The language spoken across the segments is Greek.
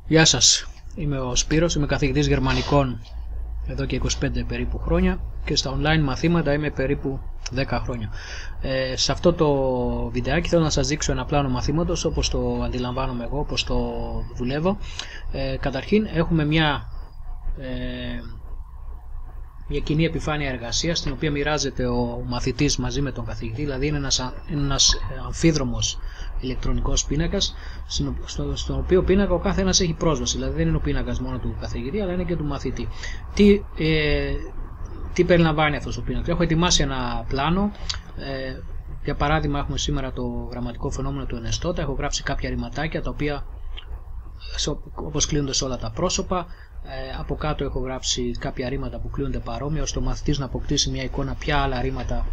Γεια σας, είμαι ο Σπύρος, είμαι καθηγητής γερμανικών εδώ και 25 περίπου χρόνια και στα online μαθήματα είμαι περίπου 10 χρόνια. Σε αυτό το βιντεάκι θέλω να σας δείξω ένα πλάνο μαθήματος όπως το αντιλαμβάνομαι εγώ, όπως το δουλεύω. Καταρχήν έχουμε μια κοινή επιφάνεια εργασίας στην οποία μοιράζεται ο μαθητής μαζί με τον καθηγητή, δηλαδή είναι ένας αμφίδρομος ηλεκτρονικός πίνακας στον οποίο πίνακα ο κάθε ένας έχει πρόσβαση, δηλαδή δεν είναι ο πίνακας μόνο του καθηγητή αλλά είναι και του μαθητή. Τι περιλαμβάνει αυτός ο πίνακας? Έχω ετοιμάσει ένα πλάνο. Για παράδειγμα έχουμε σήμερα το γραμματικό φαινόμενο του ενεστώτα, έχω γράψει κάποια ρηματάκια τα οποία όπως κλείνονται σε όλα τα πρόσωπα. Από κάτω έχω γράψει κάποια ρήματα που κλείνονται παρόμοια ώστε ο μαθητής να αποκτήσει μια εικόνα ποια άλλα ρήματα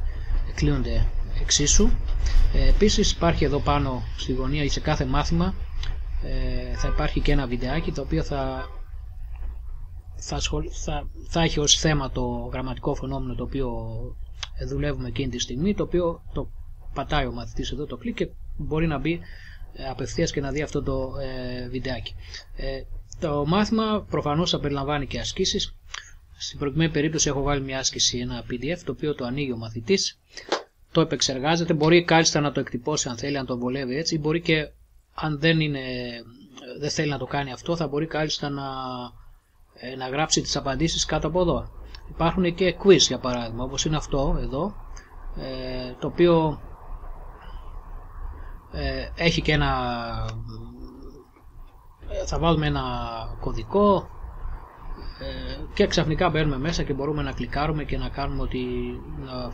κλείνονται εξίσου. Επίσης υπάρχει εδώ πάνω στη γωνία ή σε κάθε μάθημα θα υπάρχει και ένα βιντεάκι το οποίο θα έχει ως θέμα το γραμματικό φαινόμενο το οποίο δουλεύουμε εκείνη τη στιγμή, το οποίο το πατάει ο μαθητής εδώ το κλικ και μπορεί να μπει απευθείας και να δει αυτό το βιντεάκι. Το μάθημα προφανώς θα περιλαμβάνει και ασκήσεις. Στην προηγούμενη περίπτωση έχω βάλει μια άσκηση, ένα PDF το οποίο το ανοίγει ο μαθητής, το επεξεργάζεται, μπορεί κάλλιστα να το εκτυπώσει αν θέλει, αν το βολεύει έτσι, μπορεί και αν δεν θέλει να το κάνει αυτό θα μπορεί κάλλιστα να γράψει τις απαντήσεις κάτω από εδώ. Υπάρχουν και quiz για παράδειγμα όπως είναι αυτό εδώ, το οποίο έχει και θα βάλουμε ένα κωδικό και ξαφνικά μπαίνουμε μέσα και μπορούμε να κλικάρουμε και να κάνουμε να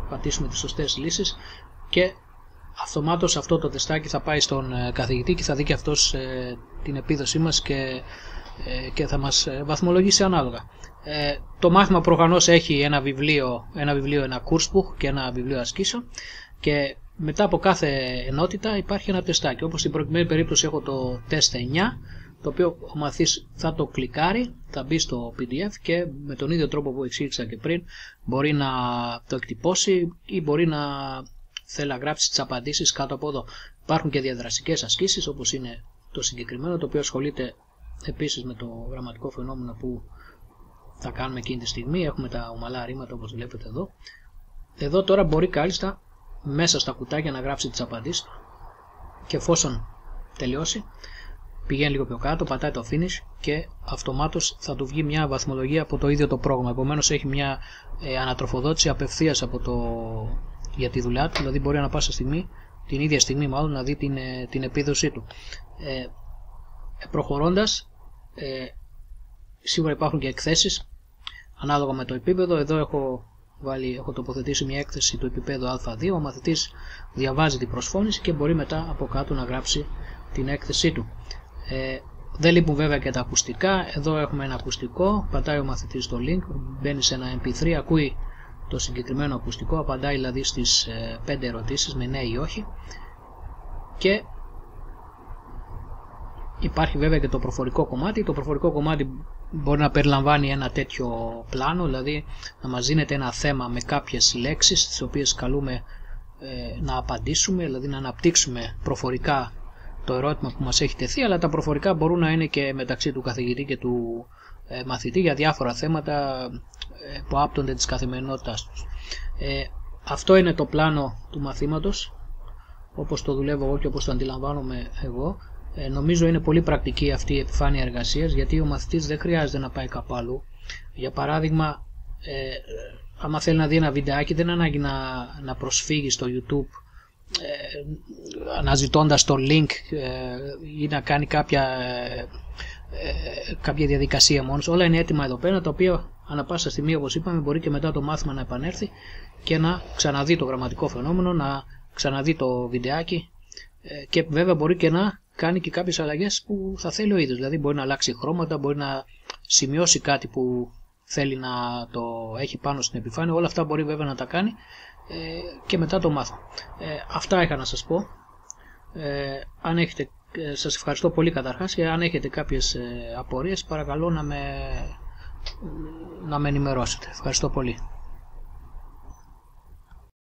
πατήσουμε τις σωστές λύσεις και αυτομάτως αυτό το τεστάκι θα πάει στον καθηγητή και θα δει και αυτός την επίδοσή μας και θα μας βαθμολογήσει ανάλογα. Το μάθημα προφανώς έχει ένα βιβλίο, ένα coursebook και ένα βιβλίο ασκήσεων και μετά από κάθε ενότητα υπάρχει ένα τεστάκι. Όπως στην προηγούμενη περίπτωση έχω το τεστ 9, το οποίο ο μαθητής θα το κλικάρει, θα μπει στο PDF και με τον ίδιο τρόπο που εξήγησα και πριν μπορεί να το εκτυπώσει ή μπορεί να θέλει να γράψει τις απαντήσεις κάτω από εδώ. Υπάρχουν και διαδραστικές ασκήσεις όπως είναι το συγκεκριμένο, το οποίο ασχολείται επίσης με το γραμματικό φαινόμενο που θα κάνουμε εκείνη τη στιγμή. Έχουμε τα ομαλά ρήματα όπως βλέπετε εδώ. Εδώ τώρα μπορεί κάλλιστα μέσα στα κουτάκια να γράψει τις απαντήσεις και εφόσον τελειώσει πηγαίνει λίγο πιο κάτω, πατάει το finish και αυτομάτως θα του βγει μια βαθμολογία από το ίδιο το πρόγραμμα. Επομένως έχει μια ανατροφοδότηση απευθείας για τη δουλειά του, δηλαδή μπορεί ανά πάσα στιγμή, την ίδια στιγμή μάλλον, να δει την επίδοσή του. Προχωρώντας, σίγουρα υπάρχουν και εκθέσεις ανάλογα με το επίπεδο. Εδώ έχω τοποθετήσει μια έκθεση του επίπεδου Α2, ο μαθητής διαβάζει την προσφώνηση και μπορεί μετά από κάτω να γράψει την έκθεσή του. Δεν λείπουν βέβαια και τα ακουστικά. Εδώ έχουμε ένα ακουστικό, πατάει ο μαθητής το link, μπαίνει σε ένα MP3, ακούει το συγκεκριμένο ακουστικό, απαντάει δηλαδή στις 5 ερωτήσεις με ναι ή όχι και υπάρχει βέβαια και το προφορικό κομμάτι. Το προφορικό κομμάτι μπορεί να περιλαμβάνει ένα τέτοιο πλάνο, δηλαδή να μας δίνεται ένα θέμα με κάποιες λέξεις τις οποίες καλούμε να απαντήσουμε, δηλαδή να αναπτύξουμε προφορικά το ερώτημα που μας έχει τεθεί, αλλά τα προφορικά μπορούν να είναι και μεταξύ του καθηγητή και του μαθητή για διάφορα θέματα που άπτονται της καθημερινότητάς τους. Αυτό είναι το πλάνο του μαθήματος όπως το δουλεύω εγώ και όπως το αντιλαμβάνομαι εγώ. Νομίζω είναι πολύ πρακτική αυτή η επιφάνεια εργασίας γιατί ο μαθητής δεν χρειάζεται να πάει κάπου αλλού. Για παράδειγμα, άμα θέλει να δει ένα βιντεάκι δεν ανάγκη να προσφύγει στο YouTube αναζητώντας το link ή να κάνει κάποια διαδικασία μόνος. Όλα είναι έτοιμα εδώ πέρα, τα οποία ανά πάσα στιγμή όπως είπαμε μπορεί και μετά το μάθημα να επανέλθει και να ξαναδεί το γραμματικό φαινόμενο, να ξαναδεί το βιντεάκι και βέβαια μπορεί και να κάνει και κάποιες αλλαγές που θα θέλει ο ίδιος, δηλαδή μπορεί να αλλάξει χρώματα, μπορεί να σημειώσει κάτι που θέλει να το έχει πάνω στην επιφάνεια, όλα αυτά μπορεί βέβαια να τα κάνει και μετά το μάθημα. Αυτά είχα να σας πω. Σας ευχαριστώ πολύ καταρχάς και αν έχετε κάποιες απορίες παρακαλώ να με ενημερώσετε. Ευχαριστώ πολύ.